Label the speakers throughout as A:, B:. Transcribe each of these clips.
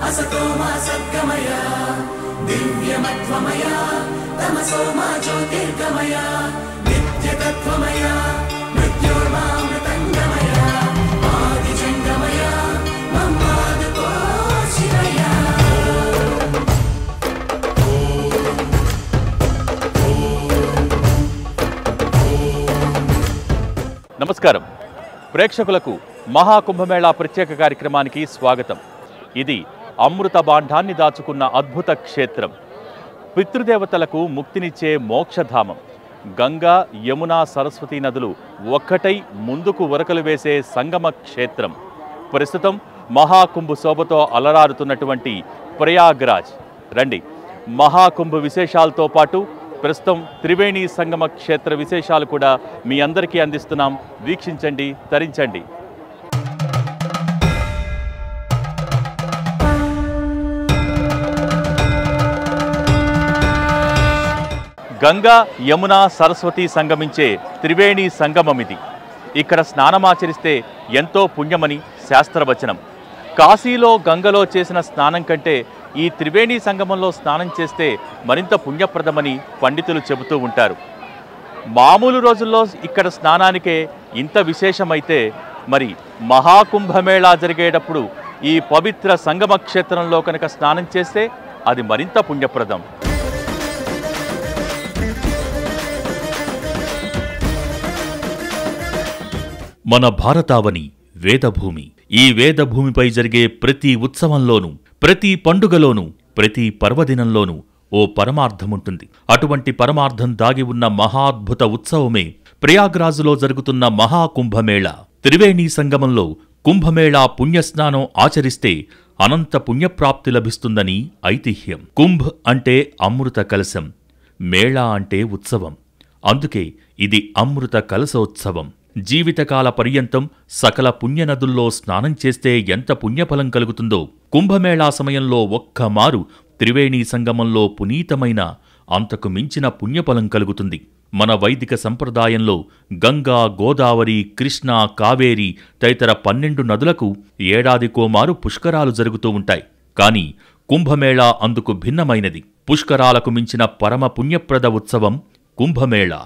A: असतो मा सद्गमय दिव्यमत्वमय तमसो मा ज्योतिर्गमय नित्यतत्त्वमय मृत्योर्मामृतङ्गमय आदिजङ्गमय मम्मादुको शिवय।
B: నమస్కారం ప్రేక్షకులకు మహాకుంభమేళా ప్రత్యేక కార్యక్రమానికి స్వాగతం। ఇది అమృత బాండాన్ని దాచుకున్న అద్భుత క్షేత్రం, పితృదేవతలకు ముక్తినిచ్చే మోక్షధామం। గంగా యమున సరస్వతి నదులు ఒక్కటై ముందుకు ఉరకలు వేసే సంగమ క్షేత్రం। ప్రస్తుతం మహాకుంభ శోభతో అలరారుతున్నటువంటి ప్రయాగ్రాజ్। రండి, మహాకుంభ విశేషాలతో పాటు ప్రస్తుతం త్రివేణి సంగమ క్షేత్ర విశేషాలు కూడా మీ అందరికీ అందిస్తున్నాం। వీక్షించండి, తరించండి। గంగా యమున సరస్వతి సంగమించే త్రివేణి సంగమం ఇది। ఇక్కడ స్నానమాచరిస్తే ఎంతో పుణ్యమని శాస్త్రవచనం। కాశీలో గంగలో చేసిన స్నానం కంటే ఈ త్రివేణి సంగమంలో స్నానం చేస్తే మరింత పుణ్యప్రదమని పండితులు చెబుతూ ఉంటారు। మామూలు రోజుల్లో ఇక్కడ స్నానానికే ఇంత విశేషమైతే మరి మహాకుంభమేళా జరిగేటప్పుడు ఈ పవిత్ర సంగమ క్షేత్రంలో కనుక స్నానం చేస్తే అది మరింత పుణ్యప్రదం। మన భారతావని వేదభూమి। ఈ వేదభూమిపై జరిగే ప్రతి ఉత్సవంలోనూ, ప్రతి పండుగలోనూ, ప్రతి పర్వదినంలోనూ ఓ పరమార్థముంటుంది। అటువంటి పరమార్థం దాగి ఉన్న మహాద్భుత ఉత్సవమే ప్రయాగ్రాజులో జరుగుతున్న మహాకుంభమేళా। త్రివేణి సంగమంలో కుంభమేళా పుణ్యస్నానం ఆచరిస్తే అనంత పుణ్యప్రాప్తి లభిస్తుందని ఐతిహ్యం। కుంభ్ అంటే అమృత కలశం, మేళా అంటే ఉత్సవం, అందుకే ఇది అమృత కలశోత్సవం। జీవితకాల పర్యంతం సకల పుణ్యనదుల్లో స్నానం చేస్తే ఎంత పుణ్యఫలం కలుగుతుందో కుంభమేళా సమయంలో ఒక్కమారు త్రివేణి సంగమంలో పునీతమైన అంతకు మించిన పుణ్యఫలం కలుగుతుంది। మన వైదిక సంప్రదాయంలో గంగా, గోదావరి, కృష్ణ, కావేరి తదితర 12 నదులకు ఏడాదికోమారు పుష్కరాలు జరుగుతూ ఉంటాయి। కానీ కుంభమేళా అందుకు భిన్నమైనది। పుష్కరాలకు మించిన పరమ పుణ్యప్రద ఉత్సవం కుంభమేళా।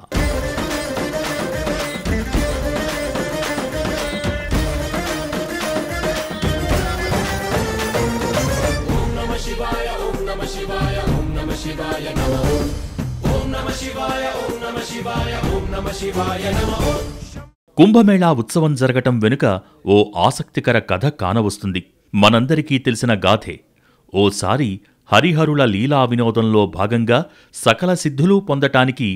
B: కుంభమేళా ఉత్సవం జరగటం వెనుక ఓ ఆసక్తికర కథ కానవస్తుంది। మనందరికీ తెలిసిన గాథే। ఓసారి హరిహరుల లీలా వినోదంలో భాగంగా సకల సిద్ధులు పొందటానికి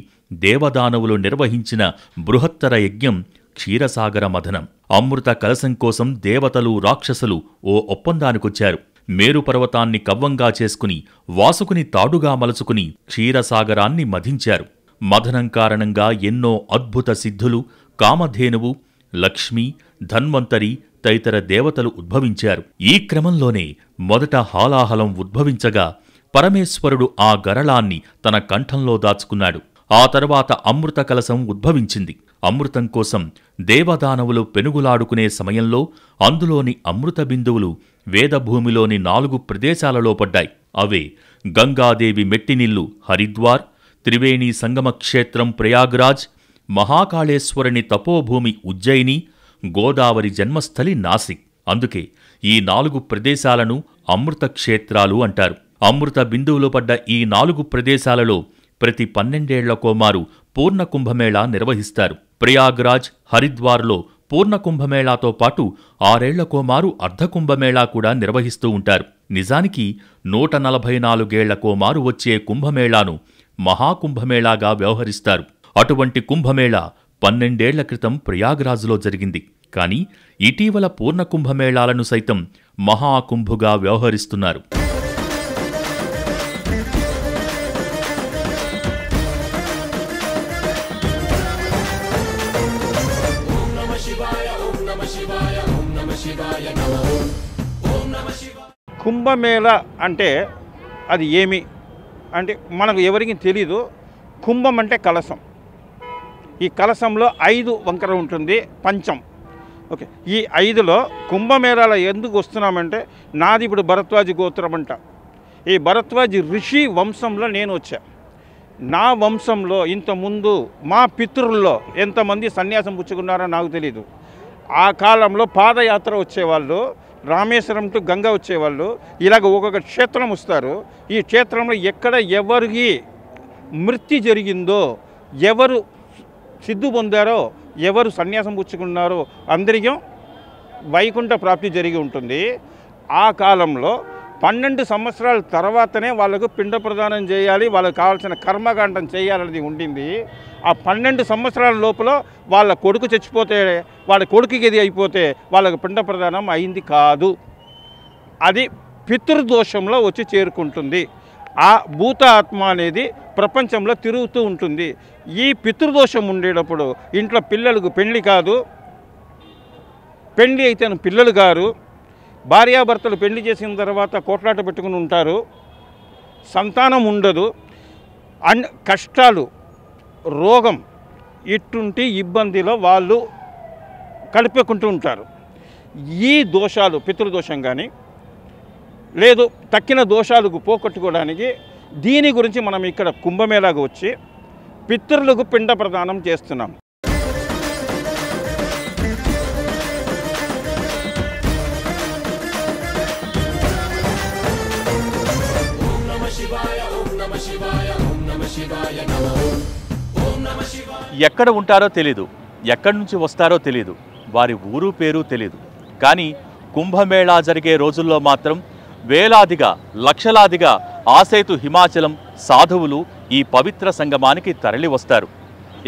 B: దేవదానవులు నిర్వహించిన బృహత్తర యజ్ఞం క్షీరసాగర మథనం। అమృత కలశం కోసం దేవతలు, రాక్షసులు ఓ ఒప్పందానికొచ్చారు। మేరుపర్వతాన్ని కవ్వంగా చేసుకుని వాసుకుని తాడుగా మలుచుకుని క్షీరసాగరాన్ని మధించారు। మథనం కారణంగా ఎన్నో అద్భుత సిద్ధులు, కామధేనువు, లక్ష్మి, ధన్వంతరి తదితర దేవతలు ఉద్భవించారు। ఈ క్రమంలోనే మొదట హాలాహలం ఉద్భవించగా పరమేశ్వరుడు ఆ గరళాన్ని తన కంఠంలో దాచుకున్నాడు। ఆ తర్వాత అమృత కలశం ఉద్భవించింది। అమృతం కోసం దేవదానవులు పెనుగులాడుకునే సమయంలో అందులోని అమృత బిందువులు వేదభూమిలోని 4 ప్రదేశాలలో పడ్డాయి। అవే గంగాదేవి మెట్టినిల్లు హరిద్వార్, త్రివేణి సంగమ క్షేత్రం ప్రయాగ్రాజ్, మహాకాళేశ్వరుని తపోభూమి ఉజ్జయిని, గోదావరి జన్మస్థలి నాసిక్। అందుకే ఈ 4 ప్రదేశాలను అమృత క్షేత్రాలు అంటారు। అమృత బిందువులు పడ్డ ఈ 4 ప్రదేశాలలో ప్రతి 12 ఏళ్లకోమారు పూర్ణ కుంభమేళా నిర్వహిస్తారు। ప్రయాగ్రాజ్, హరిద్వార్లో పూర్ణ కుంభమేళాతో పాటు 6 ఏళ్లకోమారు అర్ధకుంభమేళా కూడా నిర్వహిస్తూ ఉంటారు। నిజానికి 144 ఏళ్లకోమారు వచ్చే కుంభమేళాను మహాకుంభమేళాగా వ్యవహరిస్తారు। అటువంటి కుంభమేళా 12 ఏళ్ల క్రితం ప్రయాగ్రాజ్లో జరిగింది। కానీ ఇటీవల పూర్ణ కుంభమేళాలను సైతం మహాకుంభుగా వ్యవహరిస్తున్నారు।
C: కుంభమేళ అంటే అది ఏమి అంటే మనకు ఎవరికి తెలీదు। కుంభం అంటే కలశం, ఈ కలశంలో 5 వంకర ఉంటుంది, పంచం ఓకే, ఈ 5లో కుంభమేళాలో ఎందుకు వస్తున్నామంటే, నాది ఇప్పుడు భరద్వాజ గోత్రం అంట. ఈ భరద్వాజ ఋషి వంశంలో నేను వచ్చా. నా వంశంలో ఇంతకుముందు మా పితృల్లో ఎంతమంది సన్యాసం పుచ్చుకున్నారో నాకు తెలీదు. ఆ కాలంలో పాదయాత్ర వచ్చేవాళ్ళు, రామేశ్వరం టు గంగ వచ్చేవాళ్ళు, ఇలాగ ఒక్కొక్క క్షేత్రం వస్తారు. ఈ క్షేత్రంలో ఎక్కడ ఎవరికి మృత్యు జరిగిందో, ఎవరు సిద్ధు పొందారో, ఎవరు సన్యాసం పుచ్చుకున్నారో అందరికీ వైకుంఠ ప్రాప్తి జరిగి ఉంటుంది. ఆ కాలంలో 12 సంవత్సరాల తర్వాతనే వాళ్ళకు పిండ ప్రదానం చేయాలి, వాళ్ళకు కావాల్సిన కర్మకాండం చేయాలనేది ఉండింది. ఆ 12 సంవత్సరాల లోపల వాళ్ళ కొడుకు చచ్చిపోతే, వాళ్ళ కొడుకుకి ఇది అయిపోతే వాళ్ళకు పిండ ప్రదానం అయింది కాదు. అది పితృదోషంలో వచ్చి చేరుకుంటుంది. ఆ భూత ఆత్మ అనేది ప్రపంచంలో తిరుగుతూ ఉంటుంది. ఈ పితృదోషం ఉండేటప్పుడు ఇంట్లో పిల్లలకు పెళ్లి కాదు, పెళ్లి అయితే పిల్లలు గారు, భార్యాభర్తలు పెళ్లి చేసిన తర్వాత కోట్లాట పెట్టుకుని ఉంటారు, సంతానం ఉండదు, కష్టాలు, రోగం, ఇటువంటి ఇబ్బందిలో వాళ్ళు కలిపెకుంటూ ఉంటారు. ఈ దోషాలు పితృదోషం కానీ లేదు తక్కిన దోషాలకు పోగొట్టుకోవడానికి దీని గురించి మనం ఇక్కడ కుంభమేళాకు వచ్చి పితృలకు పిండ ప్రదానం చేస్తున్నాం.
B: ఎక్కడ ఉంటారో తెలీదు, ఎక్కడి నుంచి వస్తారో తెలీదు, వారి ఊరు పేరు తెలీదు. కానీ కుంభమేళా జరిగే రోజుల్లో మాత్రం వేలాదిగా, లక్షలాదిగా ఆసేతు హిమాచలం సాధువులు ఈ పవిత్ర సంగమానికి తరలి వస్తారు.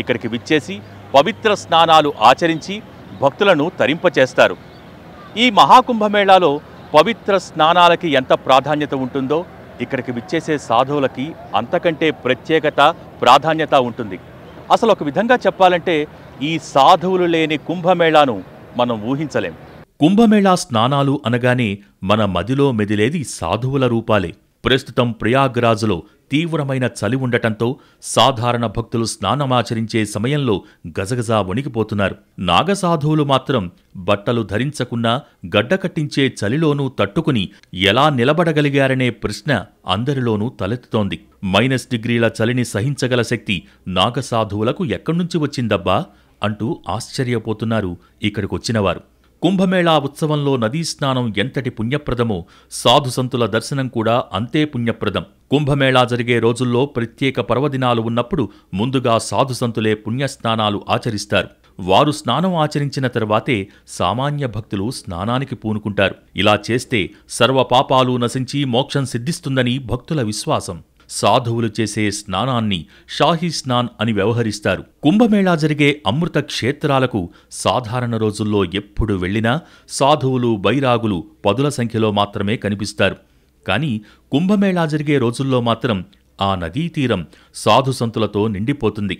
B: ఇక్కడికి విచ్చేసి పవిత్ర స్నానాలు ఆచరించి భక్తులను తరింపచేస్తారు. ఈ మహాకుంభమేళాలో పవిత్ర స్నానాలకి ఎంత ప్రాధాన్యత ఉంటుందో ఇక్కడికి విచ్చేసే సాధువులకి అంతకంటే ప్రత్యేకత, ప్రాధాన్యత ఉంటుంది. అసలు ఒక విధంగా చెప్పాలంటే ఈ సాధువులు లేని కుంభమేళాను మనం ఊహించలేం.
C: కుంభమేళా స్నానాలు అనగానే మన మదిలో మెదిలేది సాధువుల రూపాలే. ప్రస్తుతం ప్రయాగ్రాజులో తీవ్రమైన చలి ఉండటంతో సాధారణ భక్తులు స్నానమాచరించే సమయంలో గజగజా వణికిపోతున్నారు. నాగసాధువులు మాత్రం బట్టలు ధరించకున్నా గడ్డకట్టించే చలిలోనూ తట్టుకుని ఎలా నిలబడగలిగారనే ప్రశ్న అందరిలోనూ తలెత్తుతోంది. -డిగ్రీల చలిని సహించగల శక్తి నాగసాధువులకు ఎక్కడ్నుంచి వచ్చిందబ్బా అంటూ ఆశ్చర్యపోతున్నారు ఇక్కడికొచ్చినవారు. కుంభమేళా ఉత్సవంలో నదీ స్నానం ఎంతటి పుణ్యప్రదమో సాధుసంతుల దర్శనం కూడా అంతే పుణ్యప్రదం. కుంభమేళా జరిగే రోజుల్లో ప్రత్యేక పర్వదినాలు ఉన్నప్పుడు ముందుగా సాధుసంతులే పుణ్యస్నానాలు ఆచరిస్తారు. వారు స్నానం ఆచరించిన తర్వాతే సామాన్య భక్తులు స్నానానికి పూనుకుంటారు. ఇలా చేస్తే సర్వపాపాలు నశించి మోక్షం సిద్ధిస్తుందని భక్తుల విశ్వాసం. సాధువులు చేసే స్నానాన్ని షాహీ స్నాన్ అని వ్యవహరిస్తారు. కుంభమేళా జరిగే అమృత క్షేత్రాలకు సాధారణ రోజుల్లో ఎప్పుడు వెళ్లినా సాధువులు, బైరాగులు పదుల సంఖ్యలో మాత్రమే కనిపిస్తారు. కానీ కుంభమేళా జరిగే రోజుల్లో మాత్రం ఆ నదీ తీరం సాధుసంతులతో నిండిపోతుంది.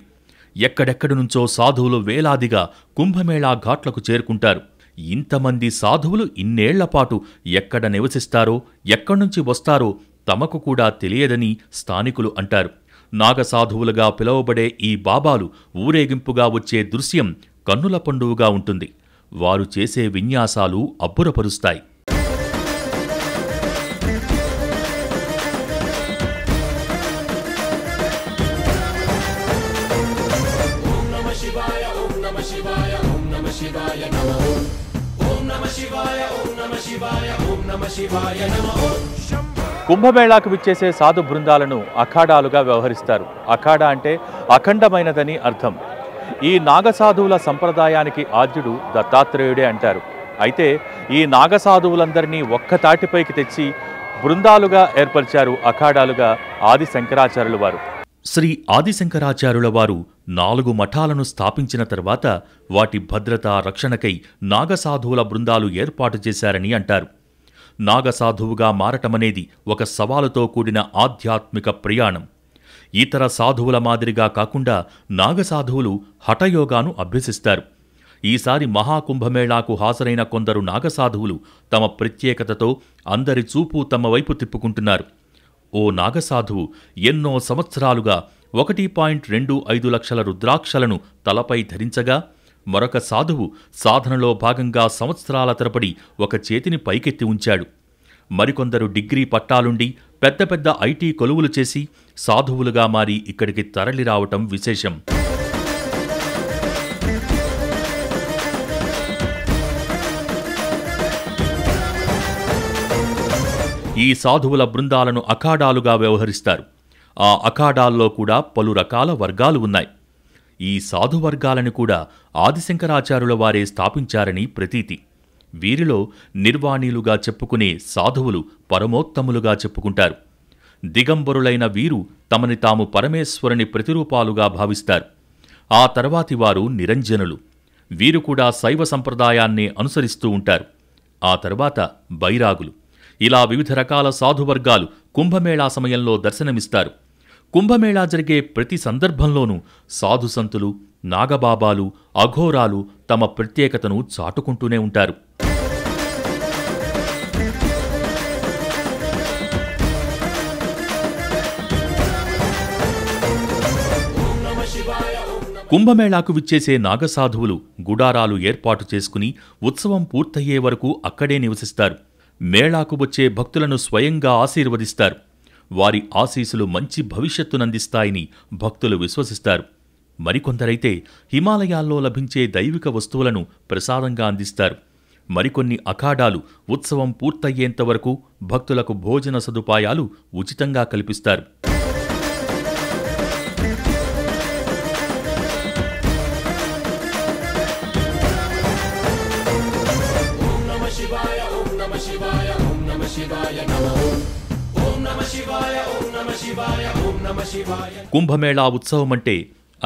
C: ఎక్కడెక్కడి నుంచో సాధువులు వేలాదిగా కుంభమేళా ఘాట్లకు చేరుకుంటారు. ఇంతమంది సాధువులు ఇన్నేళ్లపాటు ఎక్కడ నివసిస్తారో, ఎక్కడ్నుంచి వస్తారో తమకు కూడా తెలియదని స్థానికులు అంటారు. నాగసాధువులుగా పిలువబడే ఈ బాబాలు ఊరేగింపుగా వచ్చే దృశ్యం కన్నుల పండువుగా ఉంటుంది. వారు చేసే విన్యాసాలు అబ్బురపరుస్తాయి.
B: కుంభమేళాకు విచ్చేసే సాధు బృందాలను అఖాడాలుగా వ్యవహరిస్తారు. అఖాడా అంటే అఖండమైనదని అర్థం. ఈ నాగసాధువుల సంప్రదాయానికి ఆద్యుడు దత్తాత్రేయుడే అంటారు. అయితే ఈ నాగసాధువులందరినీ ఒక్కతాటిపైకి తెచ్చి బృందాలుగా ఏర్పరిచారు అఖాడాలుగా ఆది శంకరాచార్యుల వారు.
C: శ్రీ ఆదిశంకరాచార్యుల వారు 4 మఠాలను స్థాపించిన తర్వాత వాటి భద్రత, రక్షణకై నాగసాధువుల బృందాలు ఏర్పాటు చేశారని అంటారు. నాగసాధువుగా మారటమనేది ఒక సవాలుతో కూడిన ఆధ్యాత్మిక ప్రయాణం. ఇతర సాధువుల మాదిరిగా కాకుండా నాగసాధువులు హఠయోగాను అభ్యసిస్తారు. ఈసారి మహాకుంభమేళాకు హాజరైన కొందరు నాగసాధువులు తమ ప్రత్యేకతతో అందరి చూపు తమ వైపు తిప్పుకుంటున్నారు. ఓ నాగసాధువు ఎన్నో సంవత్సరాలుగా 1.25 లక్షల రుద్రాక్షలను తలపై ధరించగా
B: మరొక సాధువు సాధనలో భాగంగా సంవత్సరాల తరబడి ఒక చేతిని పైకెత్తి ఉంచాడు. మరికొందరు డిగ్రీ పట్టాలుండి పెద్ద పెద్ద ఐటీ కొలువులు చేసి సాధువులుగా మారి ఇక్కడికి తరలిరావటం విశేషం. ఈ సాధువుల బృందాలను అఖాడాలుగా వ్యవహరిస్తారు. ఆ అఖాడాల్లో కూడా పలు రకాల వర్గాలు ఉన్నాయి. ఈ సాధువర్గాలను కూడా ఆదిశంకరాచార్యుల వారే స్థాపించారని ప్రతీతి. వీరిలో నిర్వాణీలుగా చెప్పుకునే సాధువులు పరమోత్తములుగా చెప్పుకుంటారు. దిగంబరులైన వీరు తమని తాము పరమేశ్వరుని ప్రతిరూపాలుగా భావిస్తారు. ఆ తర్వాతి వారు నిరంజనులు. వీరు కూడా శైవ సంప్రదాయాన్నే అనుసరిస్తూ ఉంటారు. ఆ తర్వాత బైరాగులు. ఇలా వివిధ రకాల సాధువర్గాలు కుంభమేళా సమయంలో దర్శనమిస్తారు. కుంభమేళా జరిగే ప్రతి సందర్భంలోనూ సాధుసంతులు, నాగబాబాలు, అఘోరాలు తమ ప్రత్యేకతను చాటుకుంటూనే ఉంటారు. కుంభమేళాకు విచ్చేసే నాగసాధువులు గుడారాలు ఏర్పాటు చేసుకుని ఉత్సవం పూర్తయ్యే వరకు అక్కడే నివసిస్తారు. మేళాకు వచ్చే భక్తులను స్వయంగా ఆశీర్వదిస్తారు. వారి ఆశీస్సులు మంచి భవిష్యత్తునందిస్తాయని భక్తులు విశ్వసిస్తారు. మరికొందరైతే హిమాలయాల్లో లభించే దైవిక వస్తువులను ప్రసాదంగా అందిస్తారు. మరికొన్ని అఖాడాలు ఉత్సవం పూర్తయ్యేంతవరకు భక్తులకు భోజన సదుపాయాలు ఉచితంగా కల్పిస్తారు. కుంభమేళా ఉత్సవమంటే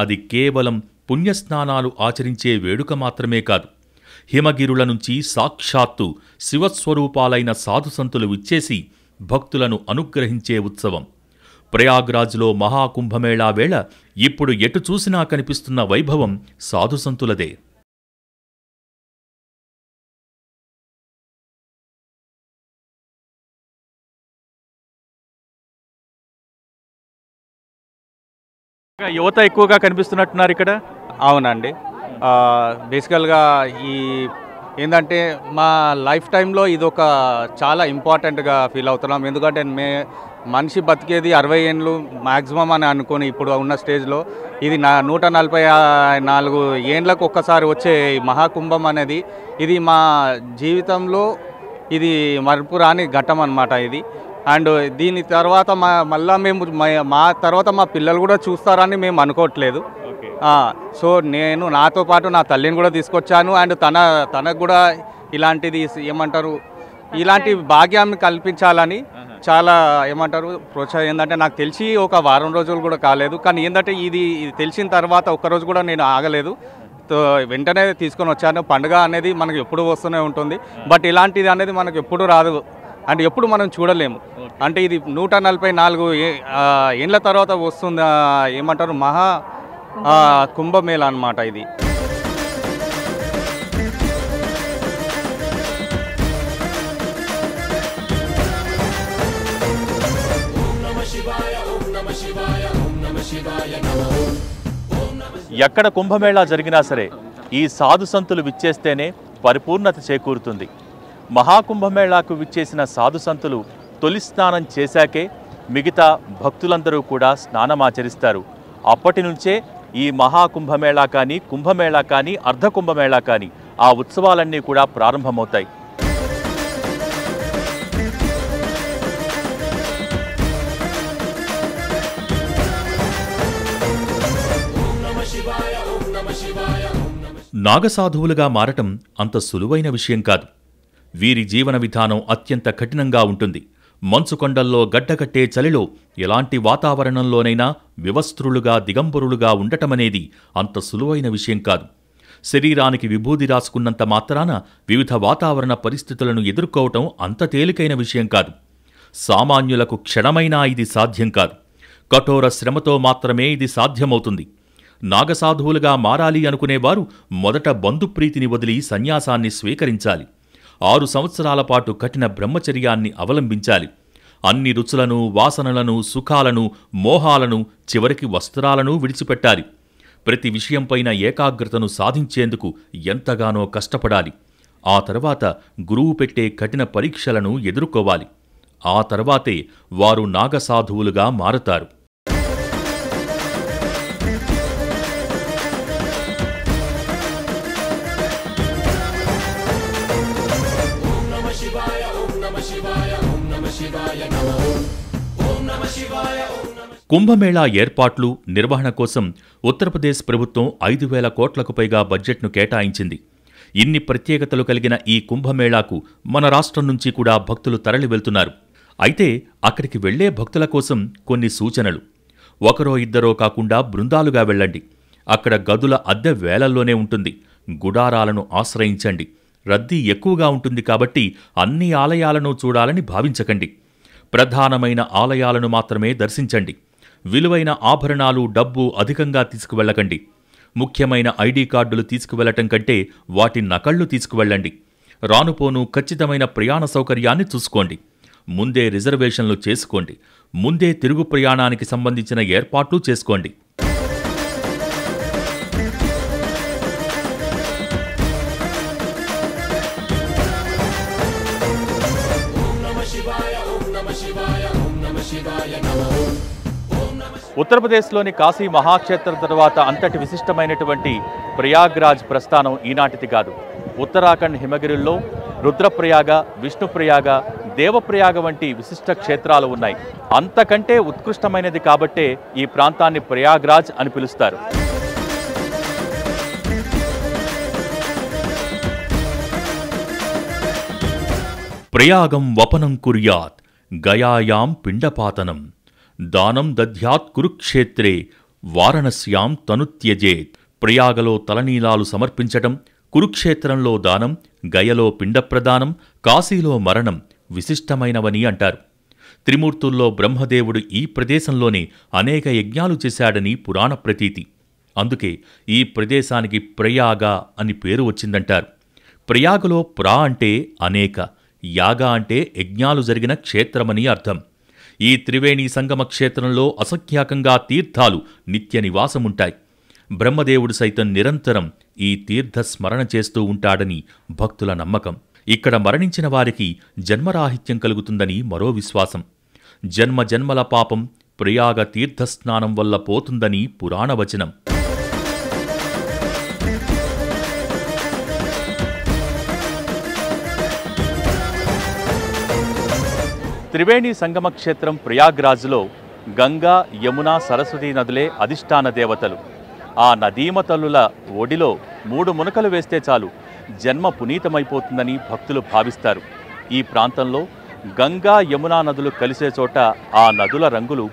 B: అది కేవలం పుణ్యస్నానాలు ఆచరించే వేడుక మాత్రమే కాదు. హిమగిరుల నుంచి సాక్షాత్తు శివస్వరూపాలైన సాధుసంతులు విచ్చేసి భక్తులను అనుగ్రహించే ఉత్సవం. ప్రయాగ్రాజ్లో మహాకుంభమేళా వేళ ఇప్పుడు ఎటు చూసినా కనిపిస్తున్న వైభవం సాధుసంతులదే. యువత ఎక్కువగా కనిపిస్తున్నట్టున్నారు ఇక్కడ.
D: అవునండి. బేసికల్గా ఈ ఏంటంటే మా లైఫ్ టైంలో ఇది ఒక చాలా ఇంపార్టెంట్గా ఫీల్ అవుతున్నాం. ఎందుకంటే మనిషి బతికేది 60 ఏళ్ళు మ్యాక్సిమం అని అనుకొని ఇప్పుడు ఉన్న స్టేజ్లో ఇది 144 ఏండ్లకు ఒక్కసారి వచ్చే మహాకుంభం అనేది ఇది మా జీవితంలో ఇది మరపురాని ఘట్టం అన్నమాట ఇది. అండ్ దీని తర్వాత మళ్ళీ మేము మా తర్వాత మా పిల్లలు కూడా చూస్తారని మేము అనుకోవట్లేదు. సో నేను నాతో పాటు నా తల్లిని కూడా తీసుకొచ్చాను. అండ్ తనకు కూడా ఇలాంటిది ఏమంటారు ఇలాంటి భాగ్యాన్ని కల్పించాలని చాలా ఏమంటారు ప్రోత్సాహం. ఏంటంటే నాకు తెలిసి ఒక వారం రోజులు కూడా కాలేదు, కానీ ఏంటంటే ఇది తెలిసిన తర్వాత ఒక్కరోజు కూడా నేను ఆగలేదు. వెంటనే తీసుకొని వచ్చాను. పండుగ అనేది మనకు ఎప్పుడు వస్తూనే ఉంటుంది, బట్ ఇలాంటిది అనేది మనకు ఎప్పుడు రాదు అంటే ఎప్పుడు మనం చూడలేము. అంటే ఇది 144 ఏళ్ళ తర్వాత వస్తుంది ఏమంటారు మహా కుంభమేళా అన్నమాట ఇది.
C: ఎక్కడ కుంభమేళా జరిగినా సరే ఈ సాధుసంతులు విచ్చేస్తేనే పరిపూర్ణత చేకూరుతుంది. మహాకుంభమేళాకు విచ్చేసిన సాధుసంతులు తొలి స్నానం చేశాకే మిగతా భక్తులందరూ కూడా స్నానమాచరిస్తారు. అప్పటి నుంచే ఈ మహాకుంభమేళా కానీ, కుంభమేళా కానీ, అర్ధకుంభమేళా కానీ ఆ ఉత్సవాలన్నీ కూడా ప్రారంభమవుతాయి.
B: నాగసాధువులుగా మారటం అంత సులువైన విషయం కాదు. వీరి జీవన విధానం అత్యంత కఠినంగా ఉంటుంది. మంచుకొండల్లో గడ్డకట్టే చలిలో ఎలాంటి వాతావరణంలోనైనా వివస్త్రులుగా దిగంబరులుగా ఉండటమనేది అంత సులువైన విషయం కాదు. శరీరానికి విభూది రాసుకున్నంత మాత్రాన వివిధ వాతావరణ పరిస్థితులను ఎదుర్కోవటం అంత తేలికైన విషయం కాదు. సామాన్యులకు క్షణమైనా ఇది సాధ్యం కాదు. కఠోర శ్రమతో మాత్రమే ఇది సాధ్యమవుతుంది. నాగసాధువులుగా మారాలి అనుకునేవారు మొదట బంధుప్రీతిని వదిలి సన్యాసాన్ని స్వీకరించాలి. 6 సంవత్సరాల పాటు కఠిన బ్రహ్మచర్యాన్ని అవలంబించాలి. అన్ని రుచులను, వాసనలను, సుఖాలను, మోహాలను, చివరికి వస్త్రాలను విడిచిపెట్టాలి. ప్రతి విషయంపైన ఏకాగ్రతను సాధించేందుకు ఎంతగానో కష్టపడాలి. ఆ తర్వాత గురువు పెట్టే కఠిన పరీక్షలను ఎదుర్కోవాలి. ఆ తర్వాతే వారు నాగసాధువులుగా మారతారు. కుంభమేళా ఏర్పాట్లు, నిర్వహణ కోసం ఉత్తరప్రదేశ్ ప్రభుత్వం 5,000 కోట్లకు పైగా బడ్జెట్ను కేటాయించింది. ఇన్ని ప్రత్యేకతలు కలిగిన ఈ కుంభమేళాకు మన రాష్ట్రం నుంచి కూడా భక్తులు తరలి వెళ్తున్నారు. అయితే అక్కడికి వెళ్లే భక్తుల కోసం కొన్ని సూచనలు. ఒకరో ఇద్దరో కాకుండా బృందాలుగా వెళ్ళండి. అక్కడ గదుల అద్దె వేలల్లోనే ఉంటుంది. గుడారాలను ఆశ్రయించండి. రద్దీ ఎక్కువగా ఉంటుంది కాబట్టి అన్ని ఆలయాలను చూడాలని భావించకండి. ప్రధానమైన ఆలయాలను మాత్రమే దర్శించండి. విలువైన ఆభరణాలు, డబ్బు అధికంగా తీసుకువెళ్లకండి. ముఖ్యమైన ఐడీ కార్డులు తీసుకువెళ్లటం కంటే వాటి నకళ్లు తీసుకువెళ్ళండి. రానుపోను ఖచ్చితమైన ప్రయాణ సౌకర్యాన్ని చూసుకోండి. ముందే రిజర్వేషన్లు చేసుకోండి. ముందే తిరుగు ప్రయాణానికి సంబంధించిన ఏర్పాట్లు చేసుకోండి.
C: ఉత్తరప్రదేశ్లోని కాశీ మహాక్షేత్రం తర్వాత అంతటి విశిష్టమైనటువంటి ప్రయాగ్రాజ్ ప్రస్థానం ఈనాటిది కాదు. ఉత్తరాఖండ్ హిమగిరుల్లో రుద్రప్రయాగ, విష్ణుప్రయాగ, దేవప్రయాగ వంటి విశిష్ట క్షేత్రాలు ఉన్నాయి. అంతకంటే ఉత్కృష్టమైనది కాబట్టే ఈ ప్రాంతాన్ని ప్రయాగ్రాజ్ అని పిలుస్తారు.
B: ప్రయాగం వపనం కుర్యాత్, గయాయాం పిండపాతనం, దానం దధ్యాత్ కురుక్షేత్రే, వారణస్యాం తనుత్యజేత్. ప్రయాగలో తలనీలాలు సమర్పించటం, కురుక్షేత్రంలో దానం, గయలో పిండప్రదానం, కాశీలో మరణం విశిష్టమైనవని అంటారు. త్రిమూర్తుల్లో బ్రహ్మదేవుడు ఈ ప్రదేశంలోనే అనేక యజ్ఞాలు చేశాడని పురాణ ప్రతీతి. అందుకే ఈ ప్రదేశానికి ప్రయాగ అని పేరు వచ్చిందంటారు. ప్రయాగలో ప్రా అంటే అనేక, యాగ అంటే యజ్ఞాలు జరిగిన క్షేత్రమని అర్థం. ఈ త్రివేణి సంగమ క్షేత్రంలో అసంఖ్యాకంగా తీర్థాలు నిత్య నివాసముంటాయి. బ్రహ్మదేవుడు సైతం నిరంతరం ఈ తీర్థ స్మరణ చేస్తూ ఉంటాడని భక్తుల నమ్మకం. ఇక్కడ మరణించిన వారికి జన్మరాహిత్యం కలుగుతుందని మరో విశ్వాసం. జన్మ జన్మల పాపం ప్రయాగ తీర్థస్నానం వల్ల పోతుందని పురాణవచనం.
C: త్రివేణి సంగమ క్షేత్రం ప్రయాగ్రాజ్లో గంగా, యమున, సరస్వతీ నదులే అధిష్టాన దేవతలు. ఆ నదీమ తల్లుల ఒడిలో 3 మునకలు వేస్తే చాలు జన్మ పునీతమైపోతుందని భక్తులు భావిస్తారు. ఈ ప్రాంతంలో గంగా, యమునా నదులు కలిసే చోట ఆ నదుల రంగులు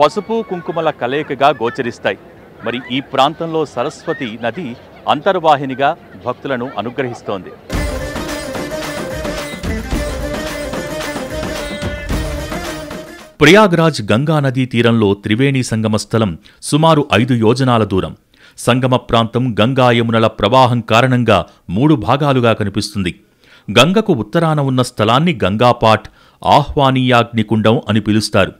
C: పసుపు, కుంకుమల కలయికగా గోచరిస్తాయి. మరి ఈ ప్రాంతంలో సరస్వతి నది అంతర్వాహినిగా భక్తులను అనుగ్రహిస్తోంది.
B: ప్రయాగ్రాజ్ గంగా నదీ తీరంలో త్రివేణి సంగమ స్థలం సుమారు 5 యోజనాల దూరం. సంగమ ప్రాంతం గంగా యమునల ప్రవాహం కారణంగా 3 భాగాలుగా కనిపిస్తుంది. గంగకు ఉత్తరాన ఉన్న స్థలాన్ని గంగాపాట్, ఆహ్వానీయాగ్నికుండం అని పిలుస్తారు.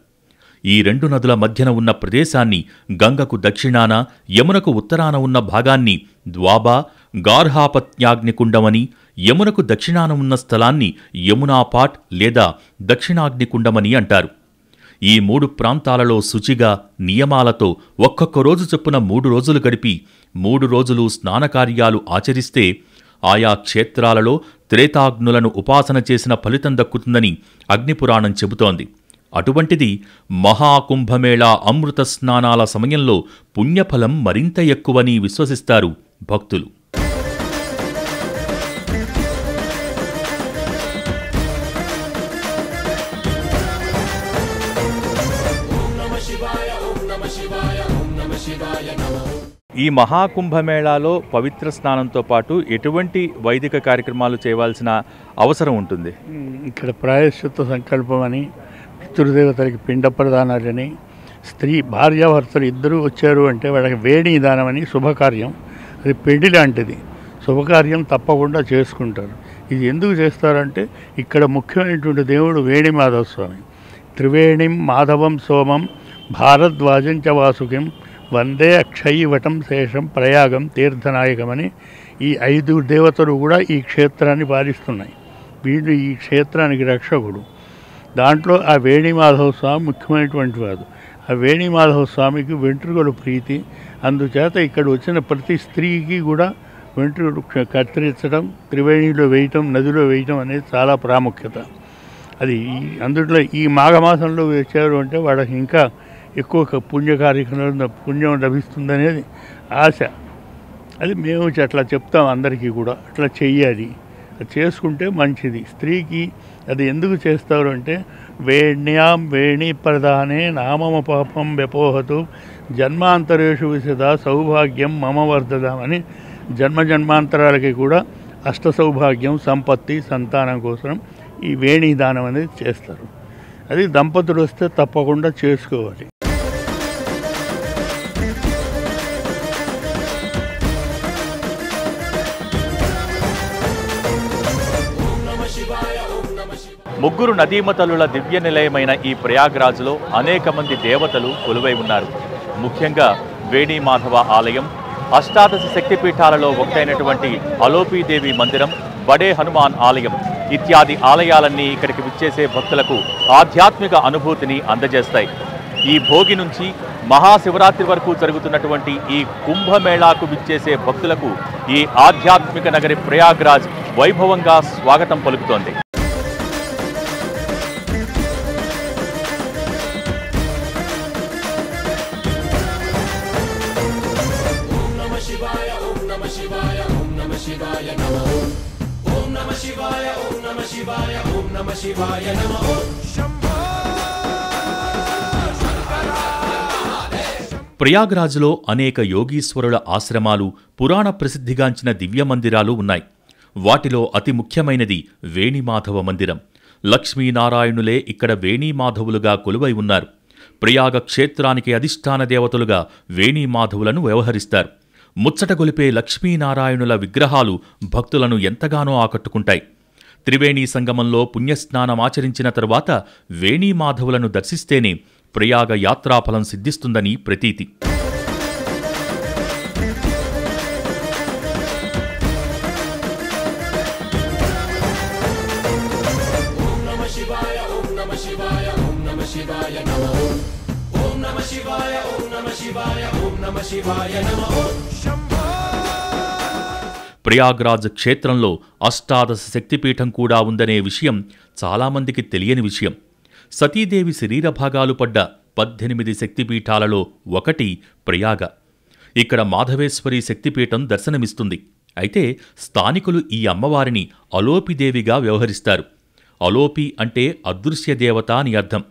B: ఈ 2 నదుల మధ్యన ఉన్న ప్రదేశాన్ని గంగకు దక్షిణాన, యమునకు ఉత్తరాన ఉన్న భాగాన్ని ద్వాబా, గార్హాపత్యాగ్నికుండమని, యమునకు దక్షిణాన ఉన్న స్థలాన్ని యమునాపాట్ లేదా దక్షిణాగ్నికుండమని అంటారు. ఈ 3 ప్రాంతాలలో శుచిగా, నియమాలతో ఒక్కొక్క రోజు చొప్పున 3 రోజులు గడిపి 3 రోజులు స్నానకార్యాలు ఆచరిస్తే ఆయా క్షేత్రాలలో త్రేతాగ్నులను ఉపాసన చేసిన ఫలితం దక్కుతుందని అగ్నిపురాణం చెబుతోంది. అటువంటిది మహాకుంభమేళా అమృత స్నానాల సమయంలో పుణ్యఫలం మరింత ఎక్కువని విశ్వసిస్తారు భక్తులు.
C: ఈ మహాకుంభమేళాలో పవిత్ర స్నానంతో పాటు ఎటువంటి వైదిక కార్యక్రమాలు చేయవలసిన అవసరం ఉంటుంది?
E: ఇక్కడ ప్రాయశ్చిత్త సంకల్పం అని, పితృదేవతలకి పిండ ప్రదానాలని, స్త్రీ భార్యాభర్తలు ఇద్దరూ వచ్చారు అంటే వాళ్ళకి వేడి దానమని శుభకార్యం. అది పెళ్లి లాంటిది. శుభకార్యం తప్పకుండా చేసుకుంటారు. ఇది ఎందుకు చేస్తారంటే ఇక్కడ ముఖ్యమైనటువంటి దేవుడు వేణి మాధవ స్వామి. త్రివేణిం మాధవం సోమం భారద్వాజం చ వాసుకిం వందే అక్షయవటం శేషం ప్రయాగం తీర్థనాయకమని ఈ 5 దేవతలు కూడా ఈ క్షేత్రాన్ని పాలిస్తున్నాయి. వీళ్ళు ఈ క్షేత్రానికి రక్షకుడు. దాంట్లో ఆ వేణిమాధవ స్వామి ముఖ్యమైనటువంటి వాడు. ఆ వేణిమాధవ స్వామికి వెంట్రుకలు ప్రీతి. అందుచేత ఇక్కడ వచ్చిన ప్రతి స్త్రీకి కూడా వెంట్రుకలు కత్తిరించడం, త్రివేణిలో వేయటం, నదిలో వేయటం అనేది చాలా ప్రాముఖ్యత. అది అందులో ఈ మాఘమాసంలో వచ్చారు అంటే వాళ్ళకి ఇంకా ఎక్కువ పుణ్య కార్యక్రమాలు పుణ్యం లభిస్తుందనేది ఆశ. అది మేము అట్లా చెప్తాం అందరికీ కూడా, అట్లా చెయ్యాలి, అది చేసుకుంటే మంచిది. స్త్రీకి అది ఎందుకు చేస్తారు అంటే వేణ్యాం వేణి ప్రధానే నామమ పాపం వ్యపోహతు జన్మాంతరేషు విశద సౌభాగ్యం మమ వర్ధదామని జన్మజన్మాంతరాలకి కూడా అష్ట సౌభాగ్యం, సంపత్తి, సంతానం కోసం ఈ వేణి దానం అనేది చేస్తారు. అది దంపతులు వస్తే తప్పకుండా చేసుకోవాలి.
C: ముగ్గురు నదీమతలుల దివ్య నిలయమైన ఈ ప్రయాగ్రాజ్లో అనేక మంది దేవతలు కొలువై ఉన్నారు. ముఖ్యంగా వేణీమాధవ ఆలయం, అష్టాదశ శక్తిపీఠాలలో ఒకటైనటువంటి అలోపీదేవి మందిరం, బడే హనుమాన్ ఆలయం ఇత్యాది ఆలయాలన్నీ ఇక్కడికి విచ్చేసే భక్తులకు ఆధ్యాత్మిక అనుభూతిని అందజేస్తాయి. ఈ భోగి నుంచి మహాశివరాత్రి వరకు జరుగుతున్నటువంటి ఈ కుంభమేళాకు విచ్చేసే భక్తులకు ఈ ఆధ్యాత్మిక నగరి ప్రయాగ్రాజ్ వైభవంగా స్వాగతం పలుకుతోంది.
B: ప్రయాగ్రాజ్లో అనేక యోగీశ్వరుల ఆశ్రమాలు, పురాణ ప్రసిద్ధిగాంచిన దివ్య మందిరాలు ఉన్నాయి. వాటిలో అతి ముఖ్యమైనది వేణిమాధవ మందిరం. లక్ష్మీనారాయణులే ఇక్కడ వేణీమాధవులుగా కొలువై ఉన్నారు. ప్రయాగ క్షేత్రానికి అధిష్టాన దేవతలుగా వేణీమాధవులను వ్యవహరిస్తారు. ముచ్చటగొలిపే లక్ష్మీనారాయణుల విగ్రహాలు భక్తులను ఎంతగానో ఆకట్టుకుంటాయి. త్రివేణీ సంగమంలో పుణ్యస్నానమాచరించిన తరువాత వేణీమాధవులను దర్శిస్తేనే ప్రయాగ యాత్రాఫలం సిద్ధిస్తుందని ప్రతీతి. ప్రయాగ్రాజ్ క్షేత్రంలో అష్టాదశ శక్తిపీఠం కూడా ఉందనే విషయం చాలామందికి తెలియని విషయం. సతీదేవి శరీర భాగాలు పడ్డ 18 శక్తిపీఠాలలో ఒకటి ప్రయాగ. ఇక్కడ మాధవేశ్వరి శక్తిపీఠం దర్శనమిస్తుంది. అయితే స్థానికులు ఈ అమ్మవారిని అలోపిదేవిగా వ్యవహరిస్తారు. అలోపి అంటే అదృశ్య దేవత అని అర్థం.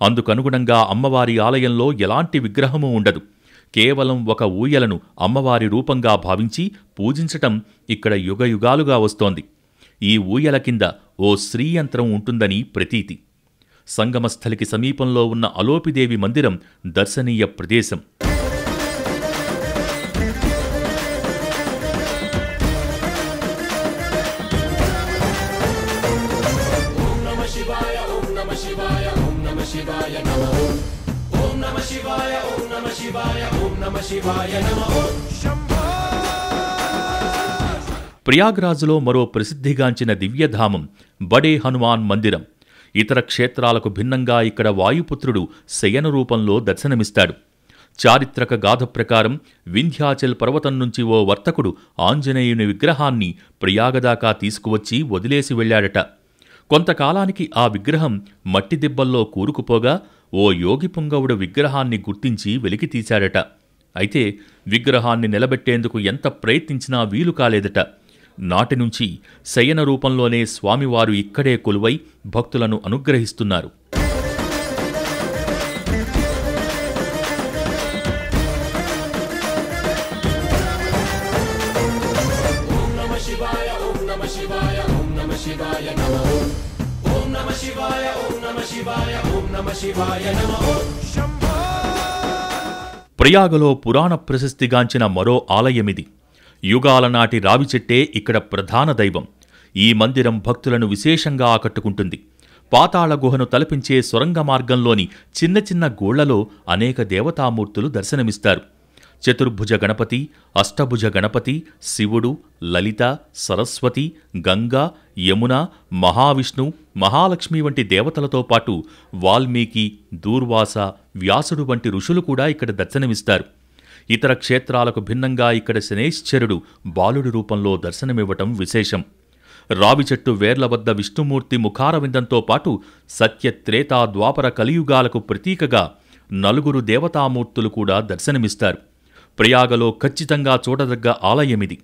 B: అందుకనుగుణంగా అమ్మవారి ఆలయంలో ఎలాంటి విగ్రహమూ ఉండదు. కేవలం ఒక ఊయలను అమ్మవారి రూపంగా భావించి పూజించటం ఇక్కడ యుగయుగాలుగా వస్తోంది. ఈ ఊయల కింద ఓ శ్రీయంత్రం ఉంటుందని ప్రతీతి. సంగమస్థలికి సమీపంలో ఉన్న అలోపిదేవి మందిరం దర్శనీయ ప్రదేశం. ప్రయాగ్రాజ్లో మరో ప్రసిద్ధిగాంచిన దివ్యధామం బడే హనుమాన్ మందిరం. ఇతర క్షేత్రాలకు భిన్నంగా ఇక్కడ వాయుపుత్రుడు శయన రూపంలో దర్శనమిస్తాడు. చారిత్రక గాథ ప్రకారం వింధ్యాచల్ పర్వతం నుంచి ఓ వర్తకుడు ఆంజనేయుని విగ్రహాన్ని ప్రయాగదాకా తీసుకువచ్చి వదిలేసి వెళ్లాడట. కొంతకాలానికి ఆ విగ్రహం మట్టి దిబ్బల్లో కూరుకుపోగా ఓ యోగి పుంగవుడు విగ్రహాన్ని గుర్తించి వెలికితీశాడట. అయితే విగ్రహాన్ని నిలబెట్టేందుకు ఎంత ప్రయత్నించినా వీలు కాలేదట. నాటి నుంచి శయన రూపంలోనే స్వామివారు ఇక్కడే కొలువై భక్తులను అనుగ్రహిస్తున్నారు. ప్రయాగలో పురాణ ప్రశస్తిగాంచిన మరో ఆలయమిది. యుగాల నాటి రావి చెట్టే ఇక్కడ ప్రధాన దైవం. ఈ మందిరం భక్తులను విశేషంగా ఆకట్టుకుంటుంది. పాతాళ గుహను తలపించే సొరంగ మార్గంలోని చిన్న చిన్న గోళ్లలో అనేక దేవతామూర్తులు దర్శనమిస్తారు. చతుర్భుజ గణపతి, అష్టభుజ గణపతి, శివుడు, లలిత, సరస్వతి, గంగా, యమున, మహావిష్ణు, మహాలక్ష్మి వంటి దేవతలతో పాటు వాల్మీకి, దూర్వాస, వ్యాసుడు వంటి ఋషులు కూడా ఇక్కడ దర్శనమిస్తారు. ఇతర క్షేత్రాలకు భిన్నంగా ఇక్కడ శనైశ్చరుడు బాలుడి రూపంలో దర్శనమివ్వటం విశేషం. రావి చెట్టు వేర్ల వద్ద విష్ణుమూర్తి ముఖారవిందంతో పాటు సత్య, త్రేతా, ద్వాపర, కలియుగాలకు ప్రతీకగా నలుగురు దేవతామూర్తులు కూడా దర్శనమిస్తారు. ప్రయాగలో ఖచ్చితంగా చూడదగ్గ ఆలయమిది.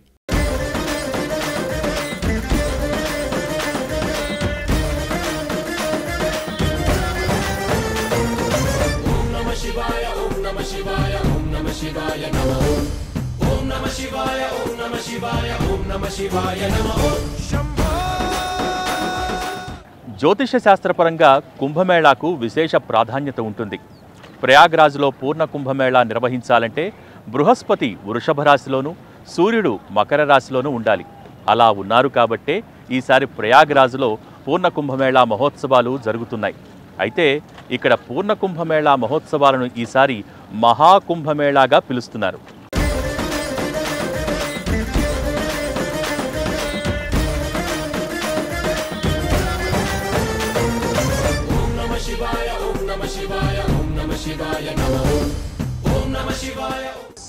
B: జ్యోతిష శాస్త్రపరంగా కుంభమేళాకు విశేష ప్రాధాన్యత ఉంటుంది. ప్రయాగ్రాజ్లో పూర్ణ కుంభమేళా నిర్వహించాలంటే బృహస్పతి వృషభ రాశిలోనూ, సూర్యుడు మకర రాశిలోనూ ఉండాలి. అలా ఉన్నారు కాబట్టే ఈసారి ప్రయాగ్రాజ్లో పూర్ణ కుంభమేళా మహోత్సవాలు జరుగుతున్నాయి. అయితే ఇక్కడ పూర్ణ కుంభమేళా మహోత్సవాలను ఈసారి మహాకుంభమేళాగా పిలుస్తున్నారు.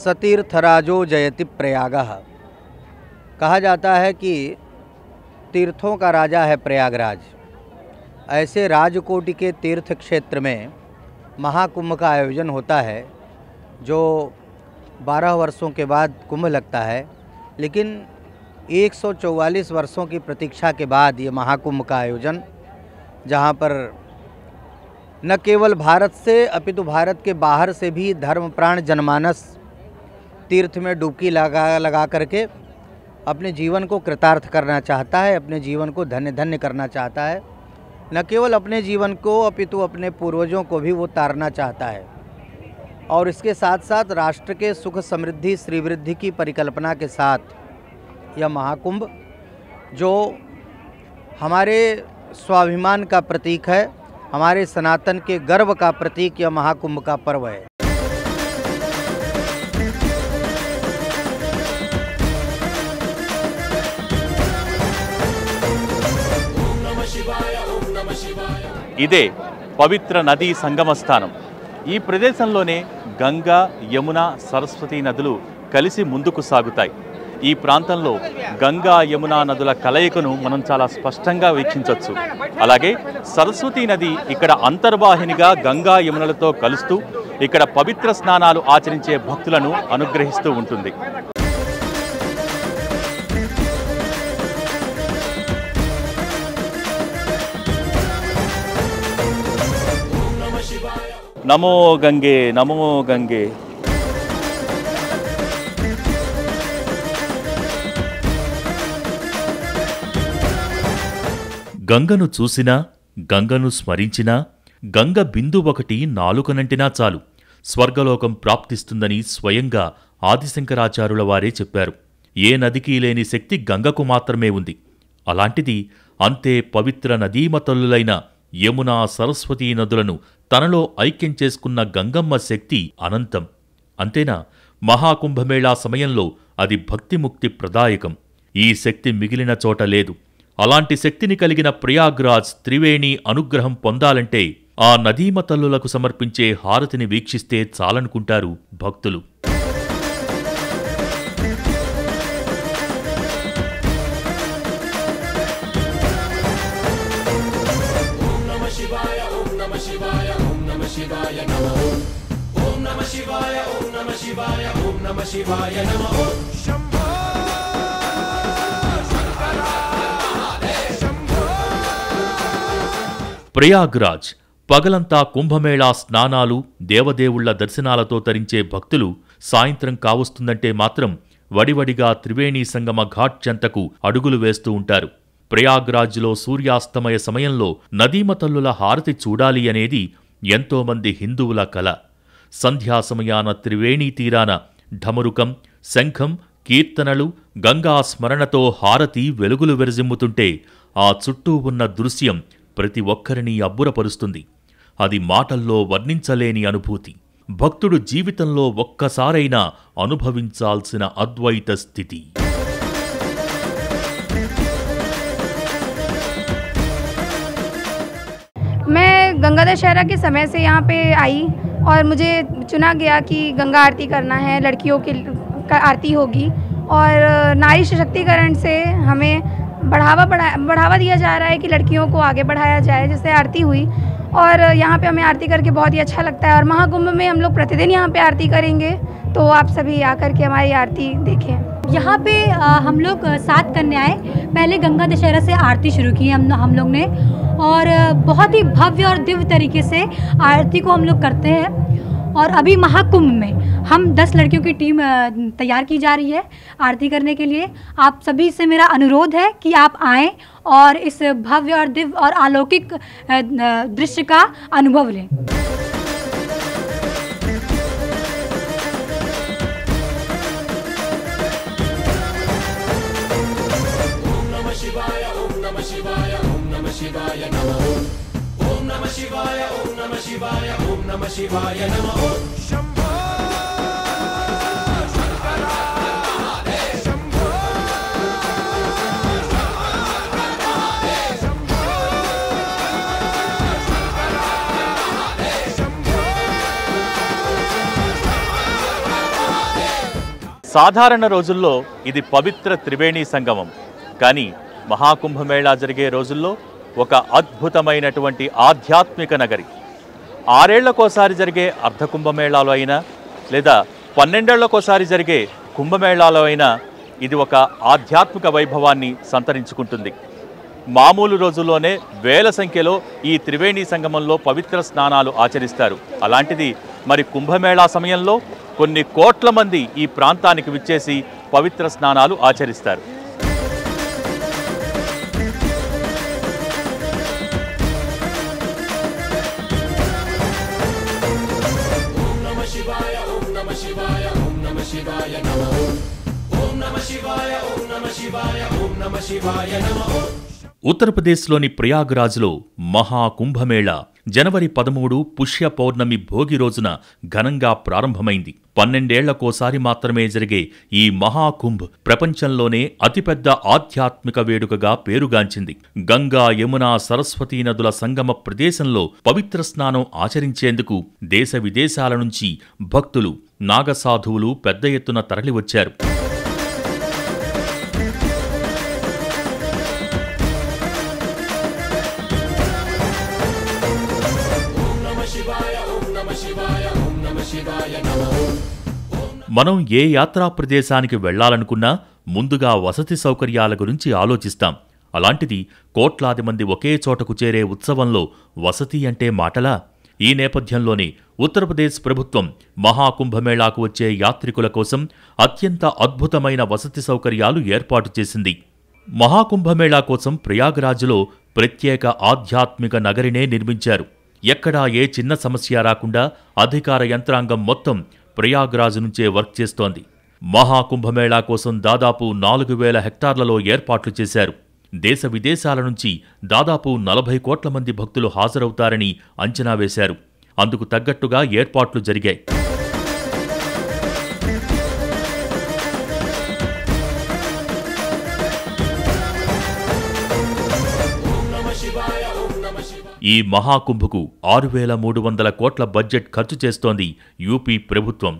F: सतीर्थराजो जयति प्रयागः। कहा जाता है कि तीर्थों का राजा है प्रयागराज। ऐसे राजकोटि के तीर्थ क्षेत्र में महाकुंभ का आयोजन होता है, जो 12 वर्षों के बाद कुंभ लगता है। लेकिन 144 वर्षों की प्रतीक्षा के बाद ये महाकुंभ का आयोजन, जहाँ पर न केवल भारत से अपितु भारत के बाहर से भी धर्मप्राण जनमानस तीर्थ में डुबकी लगा करके अपने जीवन को कृतार्थ करना चाहता है, अपने जीवन को धन्य धन्य करना चाहता है। न केवल अपने जीवन को अपितु अपने पूर्वजों को भी वो तारना चाहता है। और इसके साथ साथ राष्ट्र के सुख समृद्धि श्रीवृद्धि की परिकल्पना के साथ यह महाकुंभ, जो हमारे स्वाभिमान का प्रतीक है, हमारे सनातन के गर्व का प्रतीक यह महाकुंभ का पर्व है।
B: ఇదే పవిత్ర నదీ సంగమ స్థానం. ఈ ప్రదేశంలోనే గంగా, యమున, సరస్వతి నదులు కలిసి ముందుకు సాగుతాయి. ఈ ప్రాంతంలో గంగా, యమున నదుల కలయికను మనం చాలా స్పష్టంగా వీక్షించవచ్చు. అలాగే సరస్వతి నది ఇక్కడ అంతర్వాహినిగా గంగా, యమునలతో కలుస్తూ ఇక్కడ పవిత్ర స్నానాలు ఆచరించే భక్తులను అనుగ్రహిస్తూ ఉంటుంది. నమో గంగే, నమో గంగే. గంగను చూసినా, గంగను స్మరించినా, గంగ బిందు ఒకటి నాలుకనంటినా చాలు స్వర్గలోకం ప్రాప్తిస్తుందని స్వయంగా ఆదిశంకరాచార్యుల వారే చెప్పారు. ఏ నదికి లేని శక్తి గంగకు మాత్రమే ఉంది. అలాంటిది అంతే పవిత్ర నదీమతల్లులైన యమున, సరస్వతీ నదులను తనలో ఐక్యం చేసుకున్న గంగమ్మ శక్తి అనంతం. అంతేనా, మహాకుంభమేళా సమయంలో అది భక్తిముక్తి ప్రదాయకం. ఈ శక్తి మిగిలిన చోట లేదు. అలాంటి శక్తిని కలిగిన ప్రయాగ్రాజ్ త్రివేణి అనుగ్రహం పొందాలంటే ఆ నదీమతల్లులకు సమర్పించే హారతిని వీక్షిస్తే చాలనుకుంటారు భక్తులు. ప్రయాగ్రాజ్ పగలంతా కుంభమేళా స్నానాలు, దేవదేవుళ్ల దర్శనాలతో తరించే భక్తులు సాయంత్రం కావస్తుందంటే మాత్రం వడివడిగా త్రివేణీ సంగమ ఘాట్ చెంతకు అడుగులు వేస్తూ ఉంటారు. ప్రయాగ్రాజ్లో సూర్యాస్తమయ సమయంలో నదీమతల్లుల హారతి చూడాలి అనేది ఎంతోమంది హిందువుల కల. సంధ్యా సమయాన త్రివేణీ తీరాన ఢమరుకం, శంఖం, కీర్తనలు, గంగా స్మరణతో హారతి వెలుగులు వెరజిమ్ముతుంటే ఆ చుట్టూ ఉన్న దృశ్యం ప్రతి ఒక్కరినీ అబ్బురపరుస్తుంది. అది మాటల్లో వర్ణించలేని అనుభూతి. భక్తుడు జీవితంలో ఒక్కసారైనా అనుభవించాల్సిన అద్వైత స్థితి.
G: मैं गंगा दशहरा के समय से यहाँ पे आई और मुझे चुना गया कि गंगा आरती करना है, लड़कियों की आरती होगी और नारी सशक्तिकरण से हमें बढ़ावा दिया जा रहा है कि लड़कियों को आगे बढ़ाया जाए. जैसे आरती हुई और यहाँ पे हमें आरती करके बहुत ही अच्छा लगता है और महाकुंभ में हम लोग प्रतिदिन यहाँ पे आरती करेंगे, तो आप सभी आकर के हमारी आरती देखें.
H: यहाँ पे हम लोग 7 कन्याएं पहले गंगा दशहरा से आरती शुरू की हम लोग ने और बहुत ही भव्य और दिव्य तरीके से आरती को हम लोग करते हैं. और अभी महाकुंभ में हम 10 लड़कियों की टीम तैयार की जा रही है आरती करने के लिए. आप सभी से मेरा अनुरोध है कि आप आएँ और इस भव्य और दिव्य और अलौकिक दृश्य का अनुभव लें.
C: సాధారణ రోజుల్లో ఇది పవిత్ర త్రివేణి సంగమం. కానీ మహాకుంభమేళా జరిగే రోజుల్లో ఒక అద్భుతమైనటువంటి ఆధ్యాత్మిక నగరి. 6 ఏళ్లకోసారి జరిగే అర్ధకుంభమేళాలో అయినా లేదా 12 ఏళ్లకోసారి జరిగే కుంభమేళాలో అయినా ఇది ఒక ఆధ్యాత్మిక వైభవాన్ని సంతరించుకుంటుంది. మామూలు రోజుల్లోనే వేల సంఖ్యలో ఈ త్రివేణి సంగమంలో పవిత్ర స్నానాలు ఆచరిస్తారు. అలాంటిది మరి కుంభమేళా సమయంలో కొన్ని కోట్ల మంది ఈ ప్రాంతానికి విచ్చేసి పవిత్ర స్నానాలు ఆచరిస్తారు.
B: ఉత్తరప్రదేశ్లోని ప్రయాగ్రాజ్లో మహాకుంభమేళా జనవరి 13 పుష్య పౌర్ణమి భోగి రోజున ఘనంగా ప్రారంభమైంది. 12 ఏళ్లకోసారి మాత్రమే జరిగే ఈ మహాకుంభ్ ప్రపంచంలోనే అతిపెద్ద ఆధ్యాత్మిక వేడుకగా పేరుగాంచింది. గంగా, యమున, సరస్వతీ నదుల సంగమ ప్రదేశంలో పవిత్ర స్నానం ఆచరించేందుకు దేశ విదేశాల నుంచి భక్తులు, నాగసాధువులు పెద్ద ఎత్తున తరలివచ్చారు. మనం ఏ యాత్రా ప్రదేశానికి వెళ్లాలనుకున్నా ముందుగా వసతి సౌకర్యాల గురించి ఆలోచిస్తాం. అలాంటిది కోట్లాది మంది ఒకే చోటకు చేరే ఉత్సవంలో వసతి అంటే మాటలా? ఈ నేపథ్యంలోనే ఉత్తరప్రదేశ్ ప్రభుత్వం మహాకుంభమేళాకు వచ్చే యాత్రికుల కోసం అత్యంత అద్భుతమైన వసతి సౌకర్యాలు ఏర్పాటు చేసింది. మహాకుంభమేళా కోసం ప్రయాగ్రాజ్లో ప్రత్యేక ఆధ్యాత్మిక నగరినే నిర్మించారు. ఎక్కడా ఏ చిన్న సమస్య రాకుండా అధికార యంత్రాంగం మొత్తం ప్రయాగ్రాజ్ నుంచే వర్క్ చేస్తోంది. మహాకుంభమేళా కోసం దాదాపు 4000 హెక్టార్లలో ఏర్పాట్లు చేశారు. దేశ విదేశాల నుంచి దాదాపు 40 కోట్ల మంది భక్తులు హాజరవుతారని అంచనా వేశారు. అందుకు తగ్గట్టుగా ఏర్పాట్లు జరిగాయి. ఈ మహాకుంభకు 6300 కోట్ల బడ్జెట్ ఖర్చు చేస్తోంది యూపీ ప్రభుత్వం.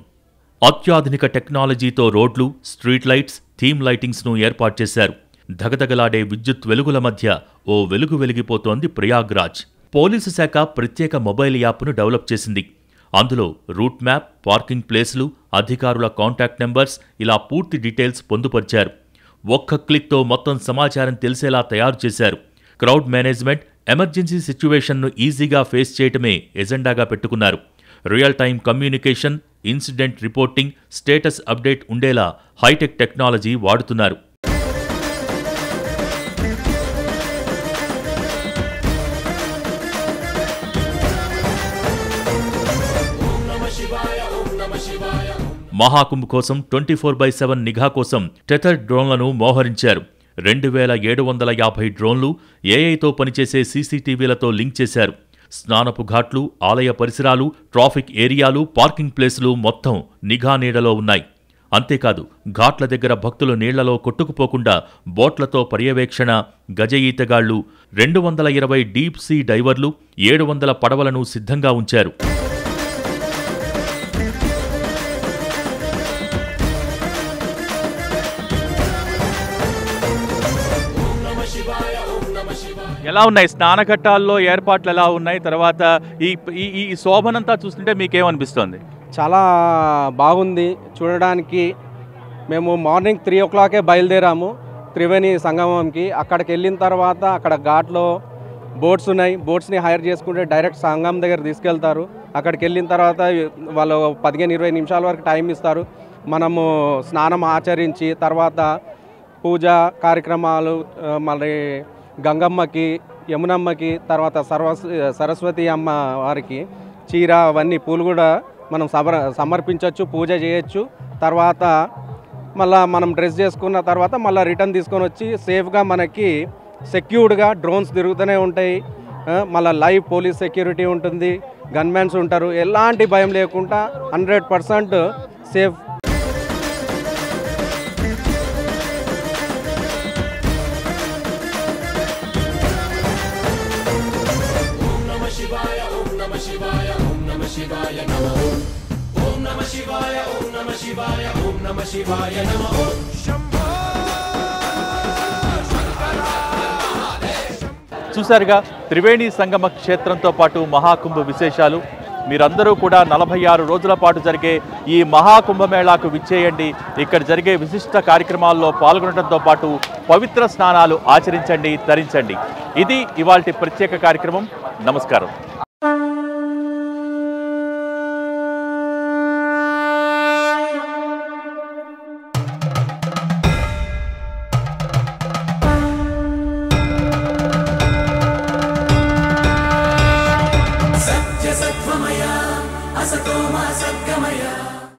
B: అత్యాధునిక టెక్నాలజీతో రోడ్లు, స్ట్రీట్ లైట్స్, థీమ్ లైటింగ్స్ను ఏర్పాటు చేశారు. ధగధగలాడే విద్యుత్ వెలుగుల మధ్య ఓ వెలుగు వెలిగిపోతోంది ప్రయాగ్రాజ్. పోలీసు శాఖ ప్రత్యేక మొబైల్ యాప్ను డెవలప్ చేసింది. అందులో రూట్ మ్యాప్, పార్కింగ్ ప్లేస్లు, అధికారుల కాంటాక్ట్ నెంబర్స్ ఇలా పూర్తి డీటెయిల్స్ పొందుపరిచారు. ఒక్క క్లిక్తో మొత్తం సమాచారం తెలిసేలా తయారు చేశారు. క్రౌడ్ మేనేజ్మెంట్, ఎమర్జెన్సీ సిచ్యువేషన్ను ఈజీగా ఫేస్ చేయటమే ఎజెండాగా పెట్టుకున్నారు. Real time communication, incident reporting, status update ఉండేలా హైటెక్ టెక్నాలజీ వాడుతున్నారు. మహాకుంభ్ కోసం 24/7 నిఘా కోసం టెథర్ డ్రోన్లను మోహరించారు. 2750 డ్రోన్లు, ఏఐతో పనిచేసే సీసీటీవీలతో లింక్ చేశారు.
C: స్నానపు ఘాట్లు, ఆలయ పరిసరాలు, ట్రాఫిక్ ఏరియాలు, పార్కింగ్ ప్లేసులు మొత్తం నిఘా నీడలో ఉన్నాయి. అంతేకాదు ఘాట్ల దగ్గర భక్తులు నీళ్లలో కొట్టుకుపోకుండా బోట్లతో పర్యవేక్షణ, గజ ఈతగాళ్లు, 220 డీప్ సీ డైవర్లు, 700 పడవలను సిద్ధంగా ఉంచారు.
B: ఎలా ఉన్నాయి స్నానఘట్టాల్లో ఏర్పాట్లు, ఎలా ఉన్నాయి? తర్వాత ఈ శోభనంతా చూస్తుంటే మీకేమనిపిస్తోంది?
I: చాలా బాగుంది చూడడానికి. మేము మార్నింగ్ 3 o'clock బయలుదేరాము త్రివేణి సంగమంకి. అక్కడికి వెళ్ళిన తర్వాత అక్కడ ఘాట్లో బోట్స్ ఉన్నాయి. బోట్స్ని హైర్ చేసుకుంటే డైరెక్ట్ సంగమం దగ్గర తీసుకెళ్తారు. అక్కడికి వెళ్ళిన తర్వాత వాళ్ళు 15-20 నిమిషాల వరకు టైం ఇస్తారు. మనము స్నానం ఆచరించి తర్వాత పూజ కార్యక్రమాలు, మళ్ళీ గంగమ్మకి, యమునమ్మకి, తర్వాత సరస్వతి అమ్మ వారికి చీర అవన్నీ పూలు కూడా మనం సమర్పించవచ్చు, పూజ చేయొచ్చు. తర్వాత మళ్ళీ మనం డ్రెస్ చేసుకున్న తర్వాత మళ్ళీ రిటర్న్ తీసుకొని వచ్చి సేఫ్గా మనకి సెక్యూర్డ్గా డ్రోన్స్ తిరుగుతూనే ఉంటాయి. మళ్ళీ లైవ్ పోలీస్ సెక్యూరిటీ ఉంటుంది, గన్మెన్స్ ఉంటారు. ఎలాంటి భయం లేకుండా 100% సేఫ్.
B: చూశారుగా త్రివేణి సంగమ క్షేత్రంతో పాటు మహాకుంభ విశేషాలు. మీరందరూ కూడా 46 రోజుల పాటు జరిగే ఈ మహాకుంభమేళాకు విచ్చేయండి. ఇక్కడ జరిగే విశిష్ట కార్యక్రమాల్లో పాల్గొనడంతో పాటు పవిత్ర స్నానాలు ఆచరించండి, తరించండి. ఇది ఇవాల్టి ప్రత్యేక కార్యక్రమం. నమస్కారం.
A: सत्य सत्वमया असतो मा सद्गमया